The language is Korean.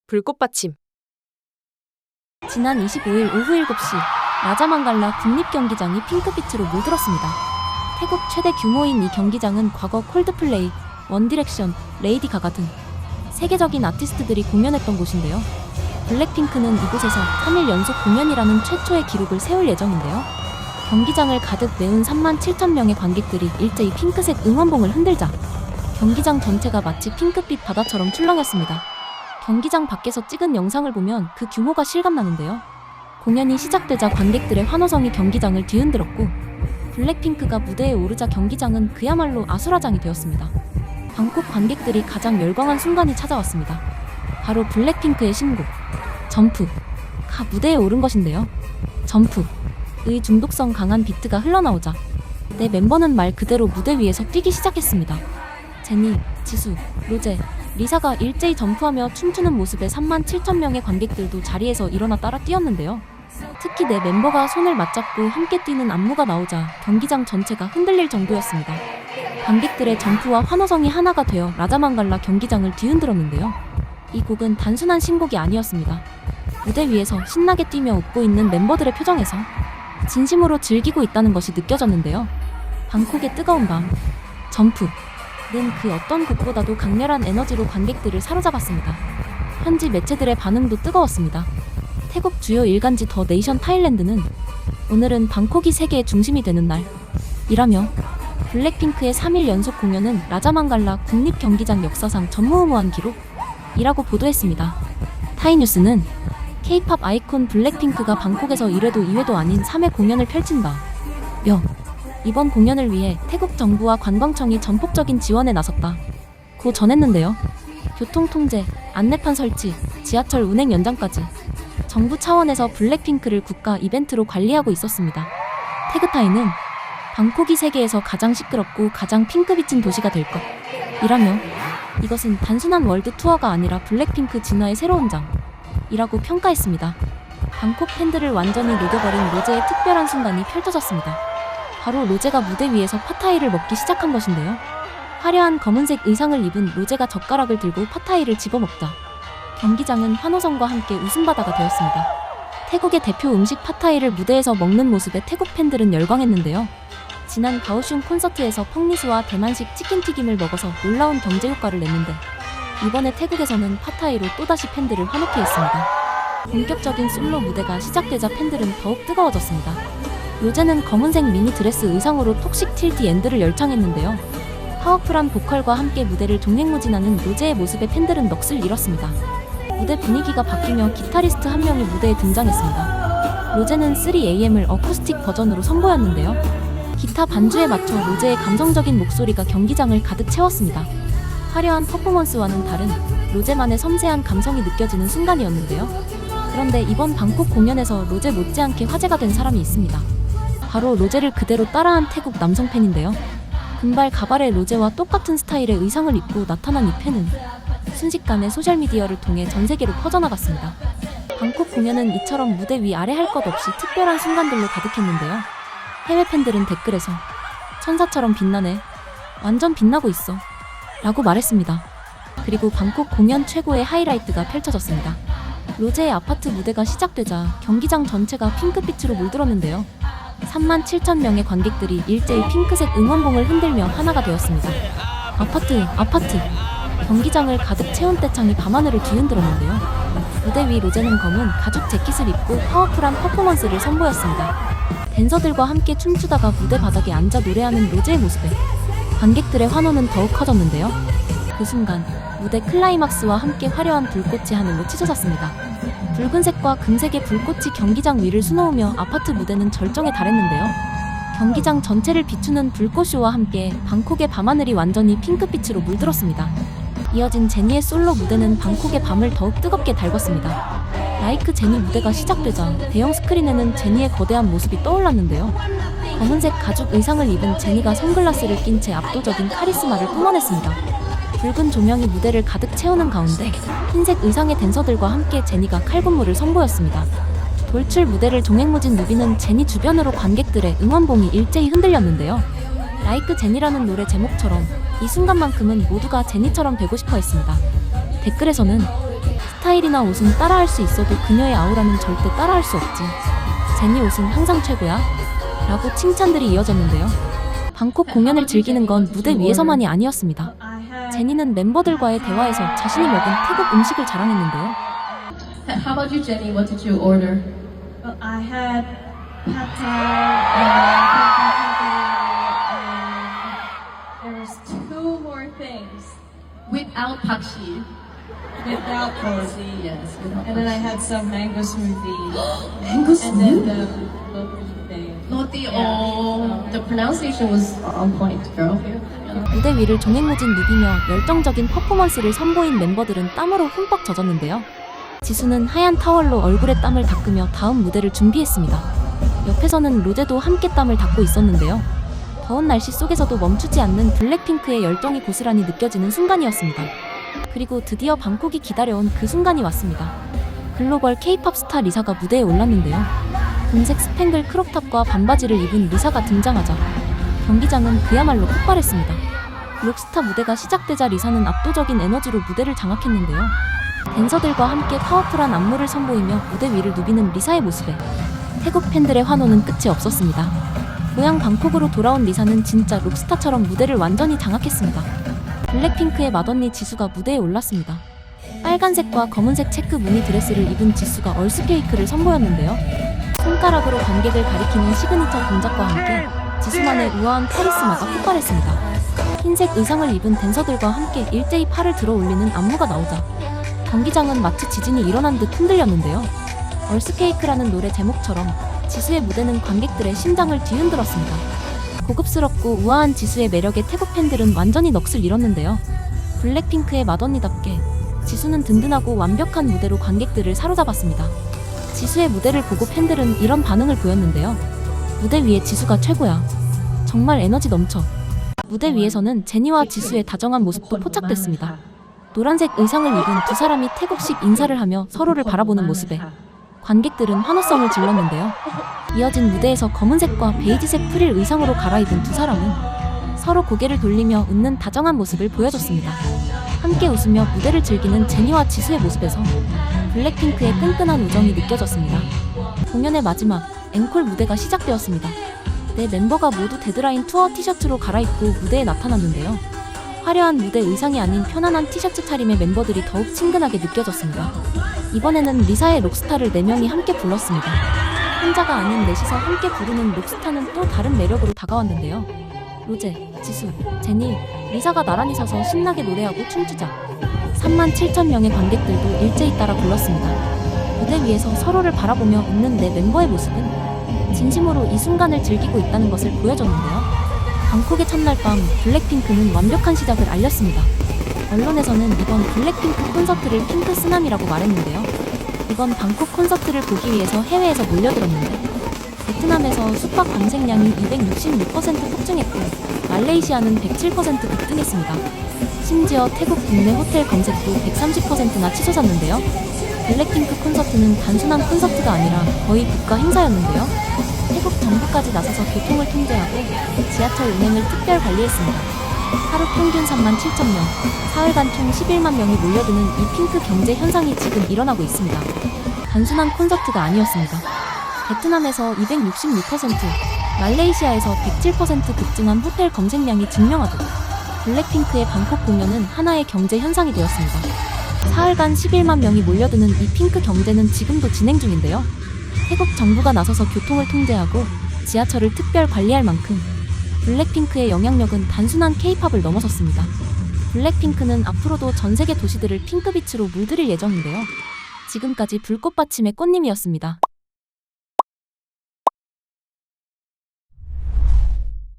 불꽃받침. 지난 25일 오후 7시 라자만갈라 국립경기장이 핑크빛으로 물들었습니다. 태국 최대 규모인 이 경기장은 과거 콜드플레이, 원디렉션, 레이디 가가 등 세계적인 아티스트들이 공연했던 곳인데요. 블랙핑크는 이곳에서 3일 연속 공연이라는 최초의 기록을 세울 예정인데요. 경기장을 가득 메운 37,000명의 관객들이 일제히 핑크색 응원봉을 흔들자 경기장 전체가 마치 핑크빛 바다처럼 출렁였습니다. 경기장 밖에서 찍은 영상을 보면 그 규모가 실감나는데요. 공연이 시작되자 관객들의 환호성이 경기장을 뒤흔들었고 블랙핑크가 무대에 오르자 경기장은 그야말로 아수라장이 되었습니다. 방콕 관객들이 가장 열광한 순간이 찾아왔습니다. 바로 블랙핑크의 신곡 점프가 무대에 오른 것인데요. 점프의 중독성 강한 비트가 흘러나오자 내 멤버는 말 그대로 무대 위에서 뛰기 시작했습니다. 제니, 지수, 로제, 리사가 일제히 점프하며 춤추는 모습에 37,000명의 관객들도 자리에서 일어나 따라 뛰었는데요. 특히 내 멤버가 손을 맞잡고 함께 뛰는 안무가 나오자 경기장 전체가 흔들릴 정도였습니다. 관객들의 점프와 환호성이 하나가 되어 라자만갈라 경기장을 뒤흔들었는데요. 이 곡은 단순한 신곡이 아니었습니다. 무대 위에서 신나게 뛰며 웃고 있는 멤버들의 표정에서 진심으로 즐기고 있다는 것이 느껴졌는데요. 방콕의 뜨거운 밤, 점프는 그 어떤 곡보다도 강렬한 에너지로 관객들을 사로잡았습니다. 현지 매체들의 반응도 뜨거웠습니다. 태국 주요 일간지 더 네이션 타일랜드는 오늘은 방콕이 세계의 중심이 되는 날이라며 블랙핑크의 3일 연속 공연은 라자만갈라 국립경기장 역사상 전무후무한 기록이라고 보도했습니다. 타이뉴스는 K-팝 아이콘 블랙핑크가 방콕에서 1회도 2회도 아닌 3회 공연을 펼친다며 이번 공연을 위해 태국 정부와 관광청이 전폭적인 지원에 나섰다고 전했는데요. 교통통제, 안내판 설치, 지하철 운행 연장까지 정부 차원에서 블랙핑크를 국가 이벤트로 관리하고 있었습니다. 태그타이는 방콕이 세계에서 가장 시끄럽고 가장 핑크빛인 도시가 될 것이라며 이것은 단순한 월드 투어가 아니라 블랙핑크 진화의 새로운 장이라고 평가했습니다. 방콕 팬들을 완전히 녹여버린 로제의 특별한 순간이 펼쳐졌습니다. 바로 로제가 무대 위에서 팟타이를 먹기 시작한 것인데요. 화려한 검은색 의상을 입은 로제가 젓가락을 들고 팟타이를 집어먹자 경기장은 환호성과 함께 웃음바다가 되었습니다. 태국의 대표 음식 팟타이를 무대에서 먹는 모습에 태국 팬들은 열광했는데요. 지난 가오슝 콘서트에서 펑리스와 대만식 치킨튀김을 먹어서 놀라운 경제 효과를 냈는데 이번에 태국에서는 팟타이로 또다시 팬들을 환호케 했습니다. 본격적인 솔로 무대가 시작되자 팬들은 더욱 뜨거워졌습니다. 로제는 검은색 미니 드레스 의상으로 톡식 틸 디 엔드를 열창했는데요. 파워풀한 보컬과 함께 무대를 종횡무진하는 로제의 모습에 팬들은 넋을 잃었습니다. 무대 분위기가 바뀌며 기타리스트 한 명이 무대에 등장했습니다. 로제는 3AM을 어쿠스틱 버전으로 선보였는데요. 기타 반주에 맞춰 로제의 감성적인 목소리가 경기장을 가득 채웠습니다. 화려한 퍼포먼스와는 다른 로제만의 섬세한 감성이 느껴지는 순간이었는데요. 그런데 이번 방콕 공연에서 로제 못지않게 화제가 된 사람이 있습니다. 바로 로제를 그대로 따라한 태국 남성 팬인데요. 금발 가발의 로제와 똑같은 스타일의 의상을 입고 나타난 이 팬은 순식간에 소셜미디어를 통해 전 세계로 퍼져나갔습니다. 방콕 공연은 이처럼 무대 위 아래 할 것 없이 특별한 순간들로 가득했는데요. 해외 팬들은 댓글에서 천사처럼 빛나네, 완전 빛나고 있어 라고 말했습니다. 그리고 방콕 공연 최고의 하이라이트가 펼쳐졌습니다. 로제의 아파트 무대가 시작되자 경기장 전체가 핑크빛으로 물들었는데요. 37,000명의 관객들이 일제히 핑크색 응원봉을 흔들며 하나가 되었습니다. 아파트! 경기장을 가득 채운 떼창이 밤하늘을 뒤흔들었는데요. 무대 위 로제는 검은 가죽 재킷을 입고 파워풀한 퍼포먼스를 선보였습니다. 댄서들과 함께 춤추다가 무대 바닥에 앉아 노래하는 로제의 모습에 관객들의 환호는 더욱 커졌는데요. 그 순간 무대 클라이막스와 함께 화려한 불꽃이 하늘로 치솟았습니다. 붉은색과 금색의 불꽃이 경기장 위를 수놓으며 아파트 무대는 절정에 달했는데요. 경기장 전체를 비추는 불꽃쇼와 함께 방콕의 밤하늘이 완전히 핑크빛으로 물들었습니다. 이어진 제니의 솔로 무대는 방콕의 밤을 더욱 뜨겁게 달궜습니다. 라이크 제니 무대가 시작되자 대형 스크린에는 제니의 거대한 모습이 떠올랐는데요. 검은색 가죽 의상을 입은 제니가 선글라스를 낀 채 압도적인 카리스마를 뿜어냈습니다. 붉은 조명이 무대를 가득 채우는 가운데 흰색 의상의 댄서들과 함께 제니가 칼군무를 선보였습니다. 돌출 무대를 종횡무진 누비는 제니 주변으로 관객들의 응원봉이 일제히 흔들렸는데요. 라이크 제니라는 노래 제목처럼 이 순간만큼은 모두가 제니처럼 되고 싶어 했습니다. 댓글에서는 스타일이나 옷은 따라할 수 있어도 그녀의 아우라는 절대 따라할 수 없지. 제니 옷은 항상 최고야. 라고 칭찬들이 이어졌는데요. 방콕 공연을 즐기는 건 무대 위에서만이 아니었습니다. 제니는 멤버들과의 대화에서 자신이 먹은 태국 음식을 자랑했는데요. How about you, Jenny? What did you order? Well, I had pad thai and there was two more things Without pakshi. without policy. Yes, without And then I had some mango smoothie. Mango And then smoothie? the roti thing. Roti, Yeah. oh, the pronunciation was on point, girl. 무대 위를 종횡무진 누비며 열정적인 퍼포먼스를 선보인 멤버들은 땀으로 흠뻑 젖었는데요. 지수는 하얀 타월로 얼굴에 땀을 닦으며 다음 무대를 준비했습니다. 옆에서는 로제도 함께 땀을 닦고 있었는데요. 더운 날씨 속에서도 멈추지 않는 블랙핑크의 열정이 고스란히 느껴지는 순간이었습니다. 그리고 드디어 방콕이 기다려온 그 순간이 왔습니다. 글로벌 K-팝 스타 리사가 무대에 올랐는데요. 금색 스팽글 크롭탑과 반바지를 입은 리사가 등장하자 경기장은 그야말로 폭발했습니다. 록스타 무대가 시작되자 리사는 압도적인 에너지로 무대를 장악했는데요. 댄서들과 함께 파워풀한 안무를 선보이며 무대 위를 누비는 리사의 모습에 태국 팬들의 환호는 끝이 없었습니다. 고향 방콕으로 돌아온 리사는 진짜 록스타처럼 무대를 완전히 장악했습니다. 블랙핑크의 맏언니 지수가 무대에 올랐습니다. 빨간색과 검은색 체크 무늬 드레스를 입은 지수가 얼스케이크를 선보였는데요. 손가락으로 관객을 가리키는 시그니처 동작과 함께 지수만의 우아한 카리스마가 폭발했습니다. 흰색 의상을 입은 댄서들과 함께 일제히 팔을 들어 올리는 안무가 나오자 경기장은 마치 지진이 일어난 듯 흔들렸는데요. 얼스케이크라는 노래 제목처럼 지수의 무대는 관객들의 심장을 뒤흔들었습니다. 고급스럽고 우아한 지수의 매력에 태국 팬들은 완전히 넋을 잃었는데요. 블랙핑크의 맏언니답게 지수는 든든하고 완벽한 무대로 관객들을 사로잡았습니다. 지수의 무대를 보고 팬들은 이런 반응을 보였는데요. 무대 위에 지수가 최고야. 정말 에너지 넘쳐. 무대 위에서는 제니와 지수의 다정한 모습도 포착됐습니다. 노란색 의상을 입은 두 사람이 태국식 인사를 하며 서로를 바라보는 모습에 관객들은 환호성을 질렀는데요. 이어진 무대에서 검은색과 베이지색 프릴 의상으로 갈아입은 두 사람은 서로 고개를 돌리며 웃는 다정한 모습을 보여줬습니다. 함께 웃으며 무대를 즐기는 제니와 지수의 모습에서 블랙핑크의 끈끈한 우정이 느껴졌습니다. 공연의 마지막 앵콜 무대가 시작되었습니다. 네 멤버가 모두 데드라인 투어 티셔츠로 갈아입고 무대에 나타났는데요. 화려한 무대 의상이 아닌 편안한 티셔츠 차림의 멤버들이 더욱 친근하게 느껴졌습니다. 이번에는 리사의 록스타를 4명이 함께 불렀습니다. 혼자가 아닌 넷이서 함께 부르는 록스타는 또 다른 매력으로 다가왔는데요. 로제, 지수, 제니, 리사가 나란히 서서 신나게 노래하고 춤추자 37,000명의 관객들도 일제히 따라 불렀습니다. 무대 위에서 서로를 바라보며 웃는 4멤버의 모습은 진심으로 이 순간을 즐기고 있다는 것을 보여줬는데요. 방콕의 첫날 밤 블랙핑크는 완벽한 시작을 알렸습니다. 언론에서는 이번 블랙핑크 콘서트를 핑크 쓰나미라고 말했는데요. 이번 방콕 콘서트를 보기 위해서 해외에서 몰려들었는데 베트남에서 숙박 검색량이 266% 폭증했고 말레이시아는 107% 급등했습니다. 심지어 태국 국내 호텔 검색도 130%나 치솟았는데요. 블랙핑크 콘서트는 단순한 콘서트가 아니라 거의 국가 행사였는데요. 태국 정부까지 나서서 교통을 통제하고 지하철 운행을 특별 관리했습니다. 하루 평균 37,000명, 사흘간 총 11만 명이 몰려드는 이 핑크 경제 현상이 지금 일어나고 있습니다. 단순한 콘서트가 아니었습니다. 베트남에서 266%, 말레이시아에서 107% 급증한 호텔 검색량이 증명하듯 블랙핑크의 방콕 공연은 하나의 경제 현상이 되었습니다. 사흘간 11만 명이 몰려드는 이 핑크 경제는 지금도 진행 중인데요. 태국 정부가 나서서 교통을 통제하고 지하철을 특별 관리할 만큼 블랙핑크의 영향력은 단순한 K-팝을 넘어섰습니다. 블랙핑크는 앞으로도 전 세계 도시들을 핑크빛으로 물들일 예정인데요. 지금까지 불꽃받침의 꽃님이었습니다.